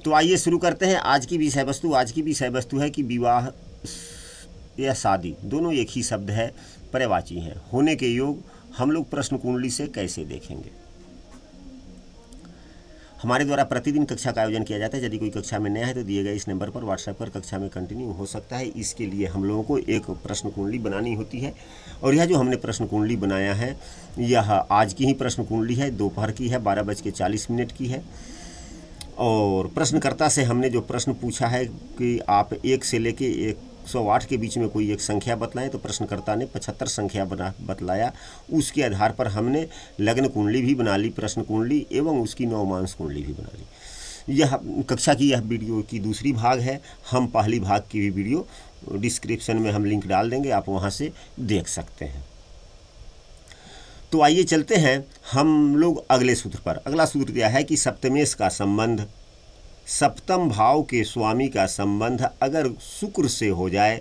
तो आइए शुरू करते हैं आज की विषय वस्तु। आज की विषय वस्तु है कि विवाह या शादी दोनों एक ही शब्द है, पर्यायवाची हैं। होने के योग हम लोग प्रश्न कुंडली से कैसे देखेंगे। हमारे द्वारा प्रतिदिन कक्षा का आयोजन किया जाता है। यदि कोई कक्षा में नया है तो दिए गए इस नंबर पर व्हाट्सएप पर कक्षा में कंटिन्यू हो सकता है। इसके लिए हम लोगों को एक प्रश्न कुंडली बनानी होती है और यह जो हमने प्रश्न कुंडली बनाया है यह आज की ही प्रश्न कुंडली है, दोपहर की है, 12:40 की है। और प्रश्नकर्ता से हमने जो प्रश्न पूछा है कि आप 1 से लेके 108 के बीच में कोई एक संख्या बतलाएं, तो प्रश्नकर्ता ने 75 संख्या बतलाया। उसके आधार पर हमने लग्न कुंडली भी बना ली, प्रश्न कुंडली एवं उसकी नवमांस कुंडली भी बना ली। यह कक्षा की यह वीडियो की दूसरी भाग है। हम पहली भाग की भी वीडियो डिस्क्रिप्शन में हम लिंक डाल देंगे, आप वहाँ से देख सकते हैं। तो आइए चलते हैं हम लोग अगले सूत्र पर। अगला सूत्र यह है कि सप्तमेश का संबंध, सप्तम भाव के स्वामी का संबंध अगर शुक्र से हो जाए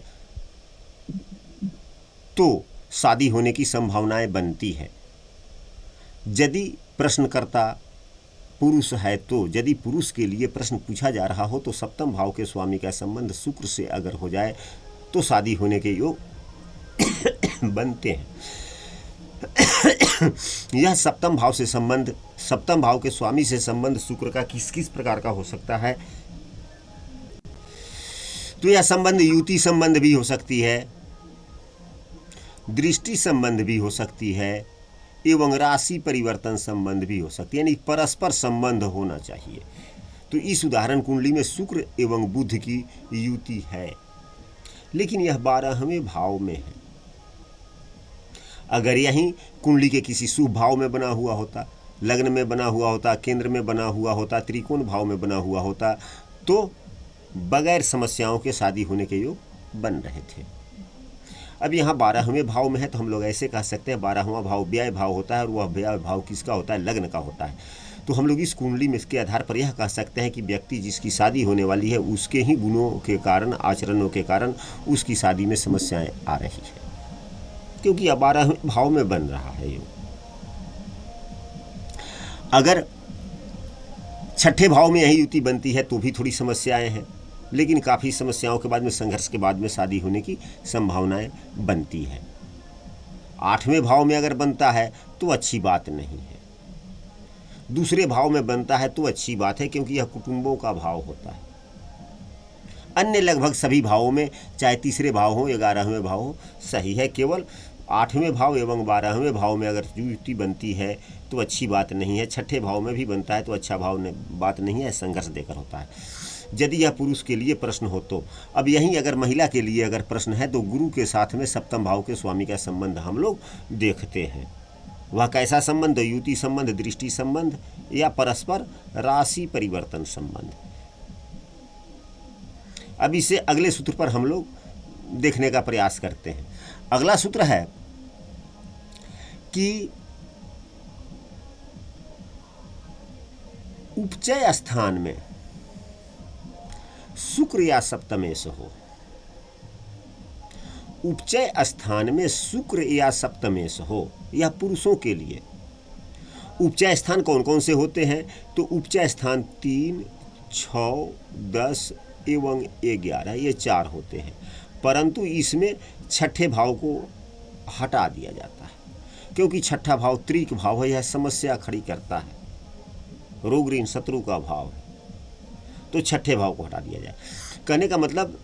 तो शादी होने की संभावनाएं बनती है। यदि प्रश्नकर्ता पुरुष है तो यदि पुरुष के लिए प्रश्न पूछा जा रहा हो तो सप्तम भाव के स्वामी का संबंध शुक्र से अगर हो जाए तो शादी होने के योग बनते हैं। यह सप्तम भाव से संबंध, सप्तम भाव के स्वामी से संबंध शुक्र का किस किस प्रकार का हो सकता है। तो यह संबंध युति संबंध भी हो सकती है, दृष्टि संबंध भी हो सकती है एवं राशि परिवर्तन संबंध भी हो सकती है, यानी परस्पर संबंध होना चाहिए। तो इस उदाहरण कुंडली में शुक्र एवं बुध की युति है, लेकिन यह 12वें भाव में है। अगर यहीं कुंडली के किसी शुभ भाव में बना हुआ होता, लग्न में बना हुआ होता, केंद्र में बना हुआ होता, त्रिकोण भाव में बना हुआ होता तो बगैर समस्याओं के शादी होने के योग बन रहे थे। अब यहाँ 12वें भाव में है तो हम लोग ऐसे कह सकते हैं 12वां भाव व्यय भाव होता है और वह व्यय भाव किसका होता है, लग्न का होता है। तो हम लोग इस कुंडली में इसके आधार पर यह कह सकते हैं कि व्यक्ति जिसकी शादी होने वाली है उसके ही गुणों के कारण, आचरणों के कारण उसकी शादी में समस्याएं आ रही है, क्योंकि अब 12वें भाव में बन रहा है योग। अगर 6ठे भाव में यही युति बनती है तो भी थोड़ी समस्याएं हैं, लेकिन काफ़ी समस्याओं के बाद में, संघर्ष के बाद में शादी होने की संभावनाएं बनती है। 8वें भाव में अगर बनता है तो अच्छी बात नहीं है, दूसरे भाव में बनता है तो अच्छी बात है, क्योंकि यह कुटुंबों का भाव होता है। अन्य लगभग सभी भावों में, चाहे तीसरे भाव हो, 11वें भाव हो, सही है। केवल 8वें भाव एवं 12वें भाव में अगर युति बनती है तो अच्छी बात नहीं है। 6ठे भाव में भी बनता है तो अच्छा बात नहीं है, संघर्ष देकर होता है। यदि यह पुरुष के लिए प्रश्न हो तो, अब यहीं अगर महिला के लिए अगर प्रश्न है तो गुरु के साथ में सप्तम भाव के स्वामी का संबंध हम लोग देखते हैं। वह कैसा संबंध, युति संबंध, दृष्टि संबंध या परस्पर राशि परिवर्तन संबंध। अब इसे अगले सूत्र पर हम लोग देखने का प्रयास करते हैं। अगला सूत्र है कि उपचय स्थान में शुक्र या सप्तमेश हो। उपचय स्थान में शुक्र या सप्तमेश हो, यह पुरुषों के लिए। उपचय स्थान कौन कौन से होते हैं, तो उपचय स्थान 3, 6, 10 एवं 11 ये 4 होते हैं, परंतु इसमें 6ठे भाव को हटा दिया जाता है, क्योंकि 6ठा भाव त्रिक भाव है, यह समस्या खड़ी करता है, रोग ऋण शत्रु का भाव है, तो 6ठे भाव को हटा दिया जाए। कहने का मतलब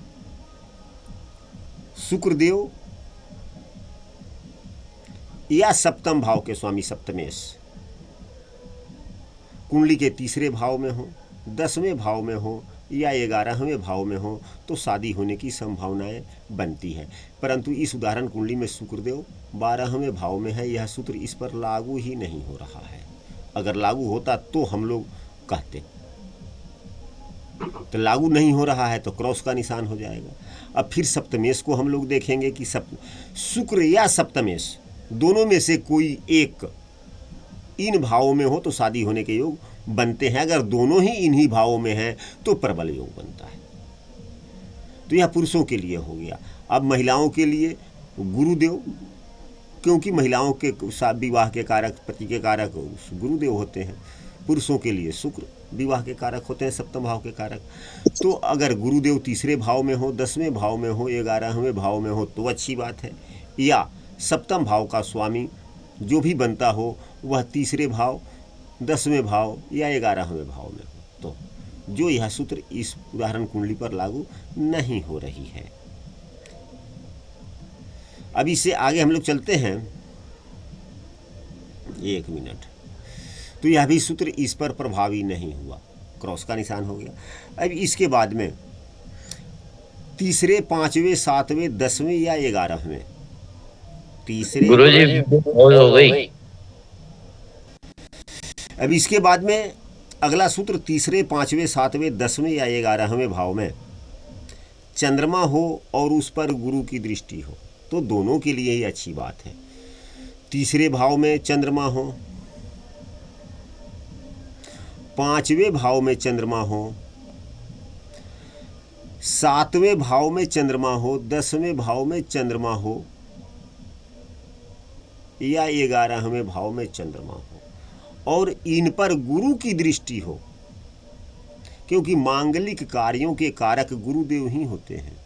शुक्रदेव या सप्तम भाव के स्वामी सप्तमेश कुंडली के तीसरे भाव में हो, 10वें भाव में हो या 11वें भाव में हो तो शादी होने की संभावनाएं बनती है। परंतु इस उदाहरण कुंडली में शुक्रदेव 12वें भाव में है, यह सूत्र इस पर लागू ही नहीं हो रहा है। अगर लागू होता तो हम लोग कहते, तो लागू नहीं हो रहा है तो क्रॉस का निशान हो जाएगा। अब फिर सप्तमेश को हम लोग देखेंगे कि शुक्र या सप्तमेश दोनों में से कोई एक इन भावों में हो तो शादी होने के योग बनते हैं। अगर दोनों ही इन्हीं भावों में हैं तो प्रबल योग बनता है। तो यह पुरुषों के लिए हो गया। अब महिलाओं के लिए गुरुदेव, क्योंकि महिलाओं के विवाह के कारक, पति के कारक गुरुदेव होते हैं। पुरुषों के लिए शुक्र विवाह के कारक होते हैं, सप्तम भाव के कारक। तो अगर गुरुदेव तीसरे भाव में हो, 10वें भाव में हो, 11वें भाव में हो तो अच्छी बात है, या सप्तम भाव का स्वामी जो भी बनता हो वह तीसरे भाव, 10वें भाव या 11वें भाव में हो, तो जो यह सूत्र इस उदाहरण कुंडली पर लागू नहीं हो रही है। अब इससे आगे हम लोग चलते हैं, 1 मिनट। तो यह भी सूत्र इस पर प्रभावी नहीं हुआ, क्रॉस का निशान हो गया। अब इसके बाद में तीसरे, 5वें, 7वें, 10वें या 11वें, तीसरे गुरुजी हो गई। अब इसके बाद में अगला सूत्र तीसरे, 5वें, 7वें, 10वें या 11वें भाव में चंद्रमा हो और उस पर गुरु की दृष्टि हो, तो दोनों के लिए ही अच्छी बात है। तीसरे भाव में चंद्रमा हो, 5वें भाव में चंद्रमा हो, 7वें भाव में चंद्रमा हो, 10वें भाव में चंद्रमा हो या 11वें भाव में चंद्रमा हो और इन पर गुरु की दृष्टि हो, क्योंकि मांगलिक कार्यों के कारक गुरुदेव ही होते हैं।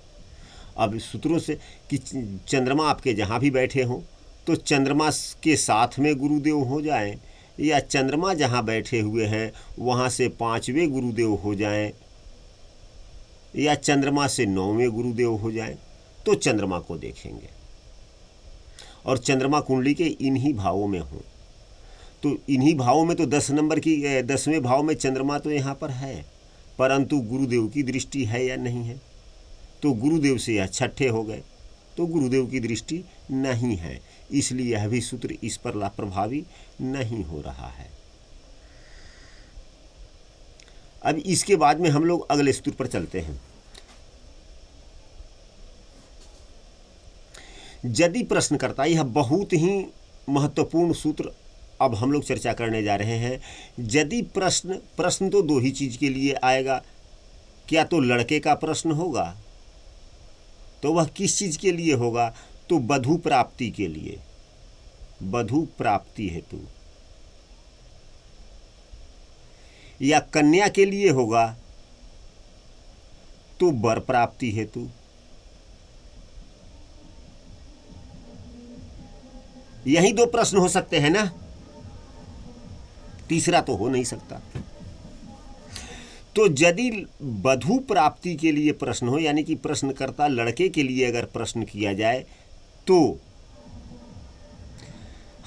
अब सूत्रों से कि चंद्रमा आपके जहाँ भी बैठे हों तो चंद्रमा के साथ में गुरुदेव हो जाएं, या चंद्रमा जहाँ बैठे हुए हैं वहाँ से 5वें गुरुदेव हो जाएं, या चंद्रमा से 9वें गुरुदेव हो जाएं, तो चंद्रमा को देखेंगे और चंद्रमा कुंडली के इन्हीं भावों में हों। तो इन्हीं भावों में तो 10 नंबर की 10वें भाव में चंद्रमा तो यहाँ पर है, परंतु गुरुदेव की दृष्टि है या नहीं है, तो गुरुदेव से यह छठे हो गए, तो गुरुदेव की दृष्टि नहीं है, इसलिए यह भी सूत्र इस पर प्रभावी नहीं हो रहा है। अब इसके बाद में हम लोग अगले सूत्र पर चलते हैं। यदि प्रश्नकर्ता, यह बहुत ही महत्वपूर्ण सूत्र अब हम लोग चर्चा करने जा रहे हैं। यदि प्रश्न तो दो ही चीज के लिए आएगा, क्या तो लड़के का प्रश्न होगा, तो वह किस चीज के लिए होगा, तो वधू प्राप्ति के लिए, वधू प्राप्ति हेतु, या कन्या के लिए होगा तो वर प्राप्ति हेतु, यही दो प्रश्न हो सकते हैं ना, तीसरा तो हो नहीं सकता। तो यदि वधू प्राप्ति के लिए प्रश्न हो, यानी कि प्रश्नकर्ता लड़के के लिए अगर प्रश्न किया जाए, तो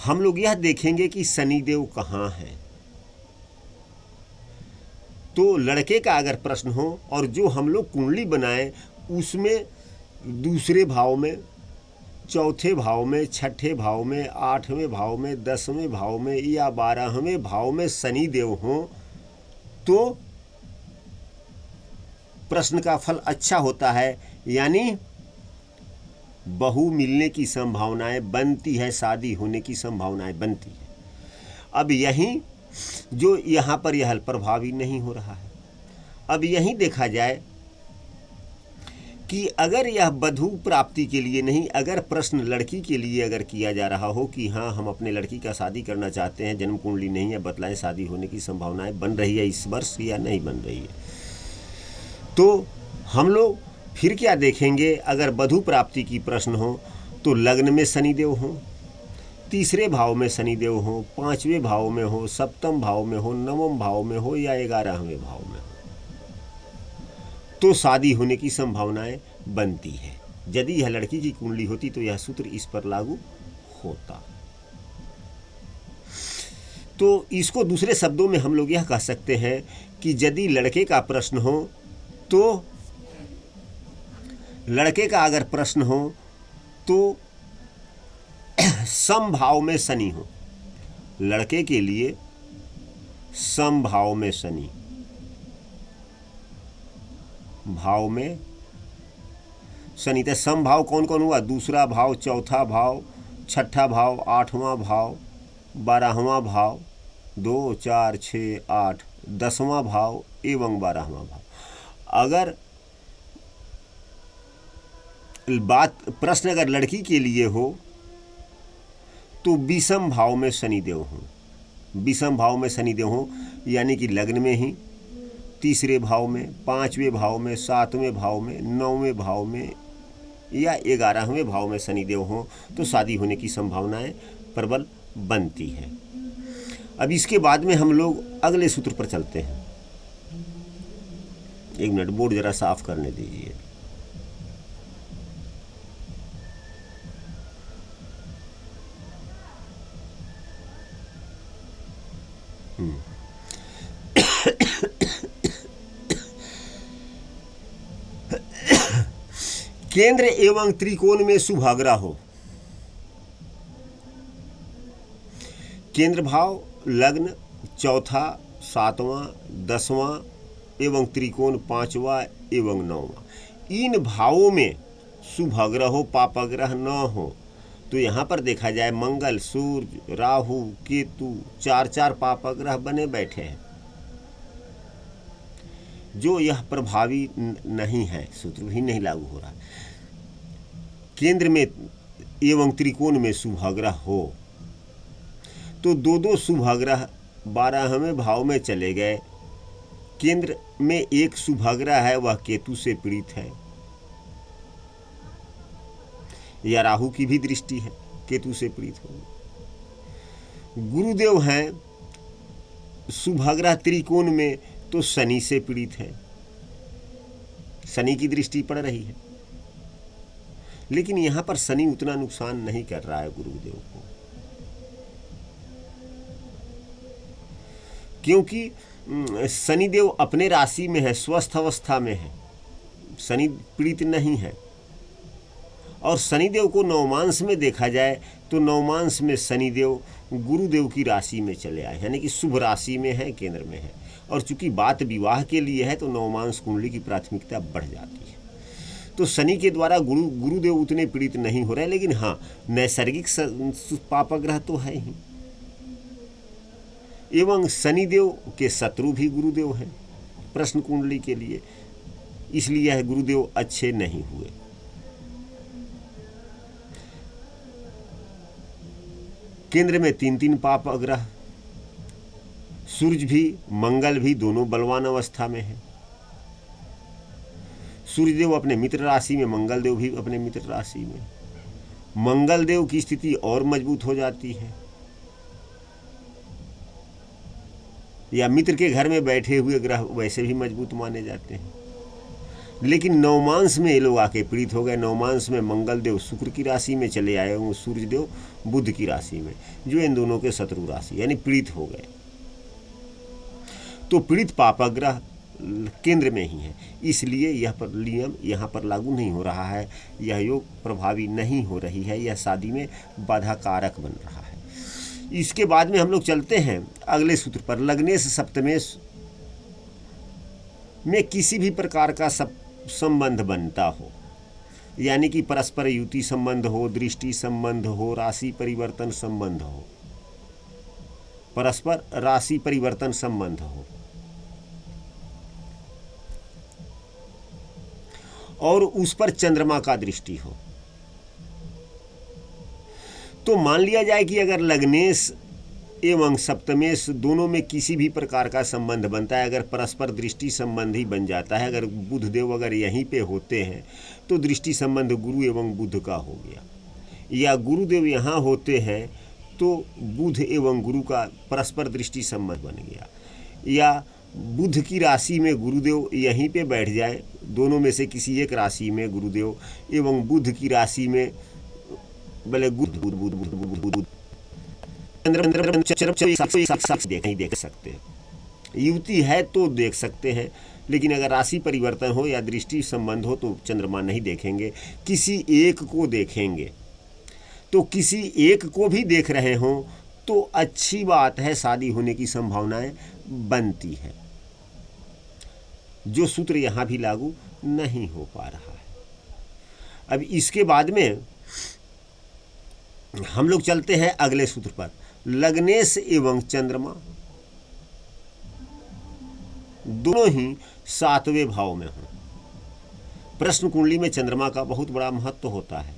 हम लोग यह देखेंगे कि शनिदेव कहाँ है। तो लड़के का अगर प्रश्न हो और जो हम लोग कुंडली बनाए उसमें दूसरे भाव में, चौथे भाव में, छठे भाव में, 8वें भाव में, 10वें भाव में या 12वें भाव में शनिदेव हों, तो प्रश्न का फल अच्छा होता है, यानी बहू मिलने की संभावनाएं बनती है, शादी होने की संभावनाएं बनती है। अब यहीं जो यहाँ पर यह प्रभावी नहीं हो रहा है। अब यहीं देखा जाए कि अगर यह वधू प्राप्ति के लिए नहीं, अगर प्रश्न लड़की के लिए अगर किया जा रहा हो कि हाँ हम अपने लड़की का शादी करना चाहते हैं, जन्म कुंडली नहीं है, बतलाएं शादी होने की संभावनाएं बन रही है इस वर्ष या नहीं बन रही है, तो हम लोग फिर क्या देखेंगे। अगर वधू प्राप्ति की प्रश्न हो तो लग्न में शनिदेव हो, तीसरे भाव में शनिदेव हो, 5वें भाव में हो, सप्तम भाव में हो, 9वें भाव में हो या 11वें भाव में हो, तो शादी होने की संभावनाएं बनती है। यदि यह लड़की की कुंडली होती तो यह सूत्र इस पर लागू होता। तो इसको दूसरे शब्दों में हम लोग यह कह सकते हैं कि यदि लड़के का प्रश्न हो, तो लड़के का अगर प्रश्न हो तो समभाव में शनि हो, लड़के के लिए समभाव में शनि, भाव में शनि। तो समभाव कौन कौन हुआ, दूसरा भाव, चौथा भाव, छठा भाव, 8वां भाव, 12वां भाव, 2, 4, 6, 8, 10वां भाव एवं 12वां भाव। अगर प्रश्न अगर लड़की के लिए हो तो विषम भाव में शनिदेव हो, विषम भाव में शनिदेव हो, यानी कि लग्न में ही, तीसरे भाव में, पांचवें भाव में, सातवें भाव में, नौवें भाव में या 11वें भाव में शनिदेव हो तो शादी होने की संभावनाएं प्रबल बनती है। अब इसके बाद में हम लोग अगले सूत्र पर चलते हैं। एक मिनट, बोर्ड जरा साफ करने दीजिए। केंद्र एवं त्रिकोण में शुभाग्रह हो। केंद्र भाव, लग्न, चौथा, सातवां, 10वां एवं त्रिकोण 5वां एवं 9वां, इन भावों में शुभाग्रह हो, पापाग्रह न हो। तो यहाँ पर देखा जाए मंगल, सूर्य, राहु, केतु, 4 पापाग्रह बने बैठे हैं, जो यह प्रभावी नहीं है, सूत्र भी नहीं लागू हो रहा। केंद्र में एवं त्रिकोण में शुभाग्रह हो तो दो शुभाग्रह 12वें भाव में चले गए। केंद्र में एक शुभाग्रह है, वह केतु से पीड़ित है, या राहु की भी दृष्टि है, केतु से पीड़ित हो। गुरुदेव हैं शुभाग्रह त्रिकोण में तो शनि से पीड़ित है, शनि की दृष्टि पड़ रही है। लेकिन यहां पर शनि उतना नुकसान नहीं कर रहा है गुरुदेव को, क्योंकि शनिदेव अपने राशि में है, स्वस्थ अवस्था में है, शनि पीड़ित नहीं है। और शनिदेव को नवमांश में देखा जाए तो नवमांश में शनिदेव गुरुदेव की राशि में चले आए, यानी कि शुभ राशि में है, केंद्र में है। और चूंकि बात विवाह के लिए है तो नवमांश कुंडली की प्राथमिकता बढ़ जाती है। तो शनि के द्वारा गुरुदेव उतने पीड़ित नहीं हो रहे, लेकिन हाँ नैसर्गिक पापग्रह तो है ही, एवं शनिदेव के शत्रु भी गुरुदेव हैं प्रश्न कुंडली के लिए, इसलिए यह गुरुदेव अच्छे नहीं हुए। केंद्र में 3 पाप अग्रह, सूर्य भी मंगल भी दोनों बलवान अवस्था में है। सूर्यदेव अपने मित्र राशि में, मंगल देव भी अपने मित्र राशि में। मंगल देव की स्थिति और मजबूत हो जाती है, या मित्र के घर में बैठे हुए ग्रह वैसे भी मजबूत माने जाते हैं। लेकिन नवमांश में ये लोग आके पीड़ित हो गए। नवमांश में मंगल देव शुक्र की राशि में चले आए होंगे, सूर्य देव बुध की राशि में, जो इन दोनों के शत्रु राशि, यानी पीड़ित हो गए। तो पीड़ित पापाग्रह केंद्र में ही है, इसलिए यह पर नियम यहाँ पर लागू नहीं हो रहा है, यह योग प्रभावी नहीं हो रही है, यह शादी में बाधा कारक बन रहा है। इसके बाद में हम लोग चलते हैं अगले सूत्र पर। लग्नेश सप्तमेश में किसी भी प्रकार का संबंध बनता हो, यानी कि परस्पर युति संबंध हो, दृष्टि संबंध हो, राशि परिवर्तन संबंध हो, परस्पर राशि परिवर्तन संबंध हो, और उस पर चंद्रमा का दृष्टि हो, तो मान लिया जाए कि अगर लग्नेश एवं सप्तमेश दोनों में किसी भी प्रकार का संबंध बनता है, अगर परस्पर दृष्टि संबंध ही बन जाता है, अगर बुधदेव अगर यहीं पे होते हैं तो दृष्टि संबंध गुरु एवं बुध का हो गया, या गुरुदेव यहाँ होते हैं तो बुध एवं गुरु का परस्पर दृष्टि संबंध बन गया, या बुध की राशि में गुरुदेव यहीं पे बैठ जाए, दोनों में से किसी एक राशि में गुरुदेव एवं बुध की राशि में भले बुध नहीं देख सकते, युति है तो देख सकते हैं, लेकिन अगर राशि परिवर्तन हो या दृष्टि संबंध हो तो चंद्रमा नहीं देखेंगे, किसी एक को देखेंगे। तो किसी एक को भी देख रहे हों तो अच्छी बात है, शादी होने की संभावनाएं बनती है, जो सूत्र यहाँ भी लागू नहीं हो पा रहा है। अब इसके बाद में हम लोग चलते हैं अगले सूत्र पर। लग्नेश एवं चंद्रमा दोनों ही 7वें भाव में हों। प्रश्न कुंडली में चंद्रमा का बहुत बड़ा महत्व होता है,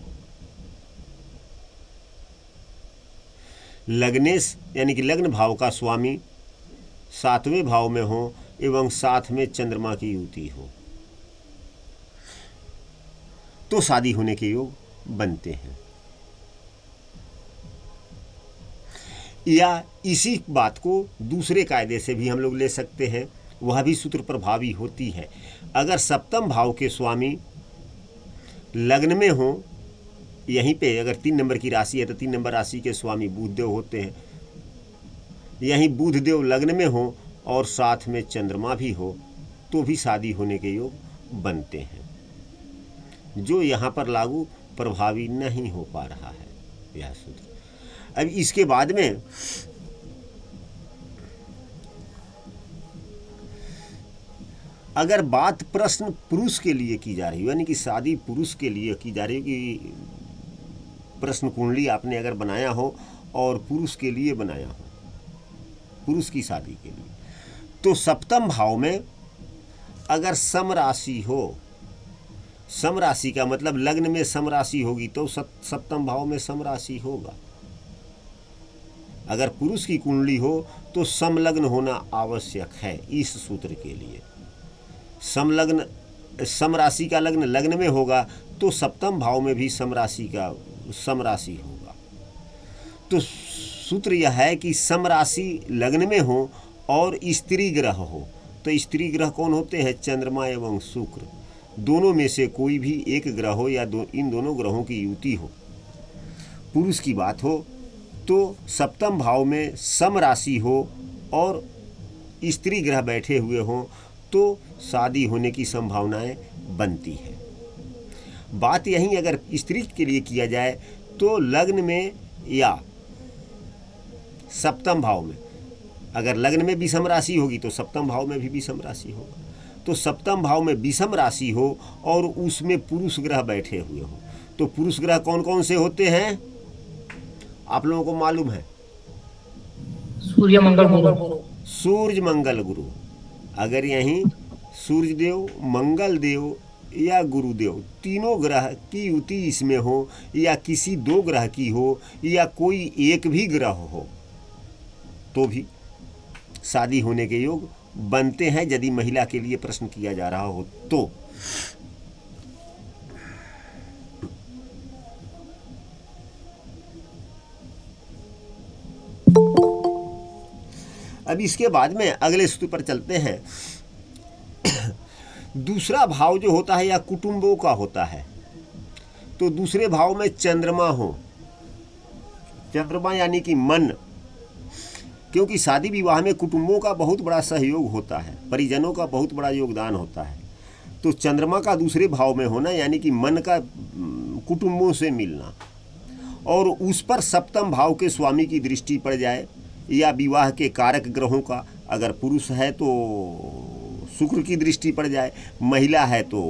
लग्नेश यानी कि लग्न भाव का स्वामी 7वें भाव में हो एवं साथ में चंद्रमा की युति हो तो शादी होने के योग बनते हैं। या इसी बात को दूसरे कायदे से भी हम लोग ले सकते हैं, वह भी सूत्र प्रभावी होती है। अगर सप्तम भाव के स्वामी लग्न में हो, यहीं पे अगर 3 नंबर की राशि है तो 3 नंबर राशि के स्वामी बुध देव होते हैं, यहीं बुध देव लग्न में हो और साथ में चंद्रमा भी हो तो भी शादी होने के योग बनते हैं, जो यहाँ पर लागू प्रभावी नहीं हो पा रहा है यह सूत्र। अब इसके बाद में अगर बात प्रश्न पुरुष के लिए की जा रही हो, यानी कि शादी पुरुष के लिए की जा रही हो कि प्रश्न कुंडली आपने अगर बनाया हो और पुरुष के लिए बनाया हो, पुरुष की शादी के लिए, तो सप्तम भाव में अगर सम राशि हो, सम राशि का मतलब लग्न में सम राशि होगी तो सप्तम भाव में सम राशि होगा। अगर पुरुष की कुंडली हो तो समलग्न होना आवश्यक है इस सूत्र के लिए। समलग्न, सम राशि का लग्न लग्न में होगा तो सप्तम भाव में भी सम राशि होगा। तो सूत्र यह है कि सम राशि लग्न में हो और स्त्री ग्रह हो, तो स्त्री ग्रह कौन होते हैं? चंद्रमा एवं शुक्र, दोनों में से कोई भी एक ग्रह हो या इन दोनों ग्रहों की युति हो। पुरुष की बात हो तो सप्तम भाव में सम राशि हो और स्त्री ग्रह बैठे हुए हों तो शादी होने की संभावनाएं बनती है। बात यहीं अगर स्त्री के लिए किया जाए तो लग्न में या सप्तम भाव में, अगर लग्न में विषम राशि होगी तो सप्तम भाव में भी विषम राशि होगा। तो सप्तम भाव में विषम राशि हो और उसमें पुरुष ग्रह बैठे हुए हो, तो पुरुष ग्रह कौन कौन से होते हैं आप लोगों को मालूम है? सूर्य मंगल गुरु। सूर्य मंगल गुरु। अगर यहीं सूर्य देव, मंगल देव या गुरुदेव तीनों ग्रह की युति इसमें हो या किसी 2 ग्रह की हो या कोई एक भी ग्रह हो तो भी शादी होने के योग बनते हैं, यदि महिला के लिए प्रश्न किया जा रहा हो तो। अब इसके बाद में अगले सूत्र पर चलते हैं। दूसरा भाव जो होता है या कुटुंबों का होता है, तो दूसरे भाव में चंद्रमा हो, चंद्रमा यानी कि मन, क्योंकि शादी विवाह में कुटुंबों का बहुत बड़ा सहयोग होता है, परिजनों का बहुत बड़ा योगदान होता है। तो चंद्रमा का दूसरे भाव में होना यानी कि मन का कुटुंबों से मिलना, और उस पर सप्तम भाव के स्वामी की दृष्टि पड़ जाए या विवाह के कारक ग्रहों का, अगर पुरुष है तो शुक्र की दृष्टि पड़ जाए, महिला है तो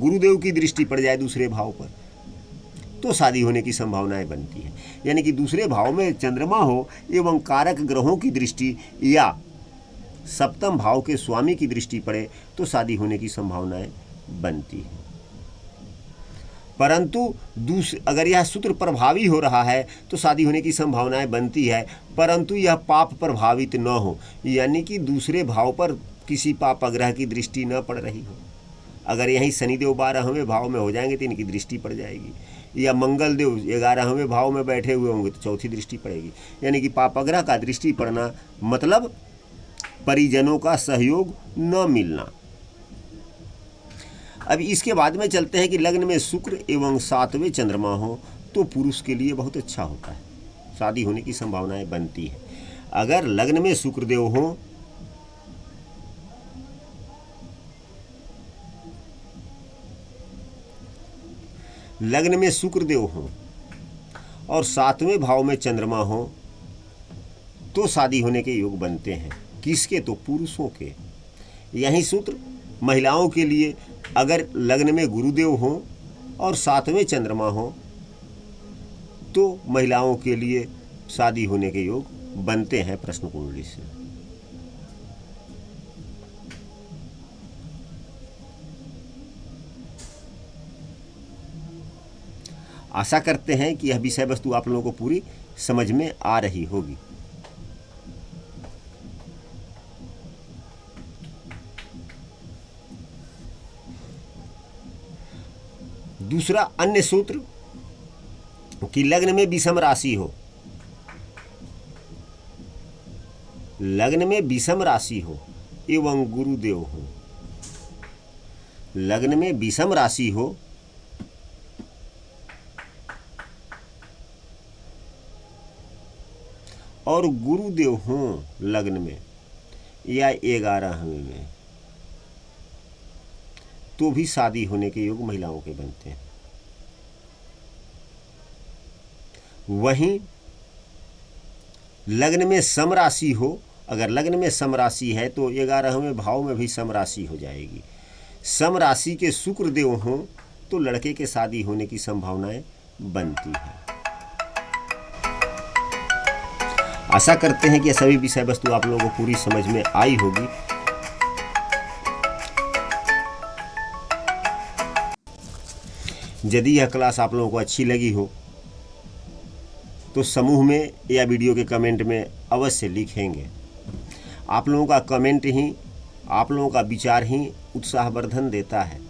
गुरुदेव की दृष्टि पड़ जाए दूसरे भाव पर, तो शादी होने की संभावनाएं बनती है। यानी कि दूसरे भाव में चंद्रमा हो एवं कारक ग्रहों की दृष्टि या सप्तम भाव के स्वामी की दृष्टि पड़े तो शादी होने की संभावनाएं बनती है। परंतु अगर यह सूत्र प्रभावी हो रहा है तो शादी होने की संभावनाएं बनती है, परंतु यह पाप प्रभावित न हो, यानी कि दूसरे भाव पर किसी पाप ग्रह की दृष्टि न पड़ रही हो। अगर यहीं शनिदेव 12वें भाव में हो जाएंगे तो इनकी दृष्टि पड़ जाएगी, या मंगल देव 11वें भाव में बैठे हुए होंगे तो चौथी दृष्टि पड़ेगी। यानी कि पापग्रह का दृष्टि पड़ना मतलब परिजनों का सहयोग न मिलना। अब इसके बाद में चलते हैं कि लग्न में शुक्र एवं 7वें चंद्रमा हो तो पुरुष के लिए बहुत अच्छा होता है, शादी होने की संभावनाएं बनती है। अगर लग्न में शुक्रदेव हो लग्न में शुक्रदेव हो और 7वें भाव में चंद्रमा हो तो शादी होने के योग बनते हैं। किसके? तो पुरुषों के। यही सूत्र महिलाओं के लिए, अगर लग्न में गुरुदेव हो और 7वें चंद्रमा हो तो महिलाओं के लिए शादी होने के योग बनते हैं प्रश्न कुंडली से। आशा करते हैं कि यह विषय वस्तु आप लोगों को पूरी समझ में आ रही होगी। दूसरा अन्य सूत्र कि लग्न में विषम राशि हो, लग्न में विषम राशि हो एवं गुरुदेव हो, लग्न में विषम राशि हो और गुरुदेव हों लग्न में या 11वें में, तो भी शादी होने के योग महिलाओं के बनते हैं। वहीं लग्न में सम राशि हो, अगर लग्न में सम राशि है तो 11वें भाव में भी सम राशि हो जाएगी। सम राशि के शुक्र देव हों तो लड़के के शादी होने की संभावनाएं बनती हैं। आशा करते हैं कि यह सभी विषय वस्तु आप लोगों को पूरी समझ में आई होगी। यदि यह क्लास आप लोगों को अच्छी लगी हो तो समूह में या वीडियो के कमेंट में अवश्य लिखेंगे। आप लोगों का कमेंट ही, आप लोगों का विचार ही उत्साहवर्धन देता है।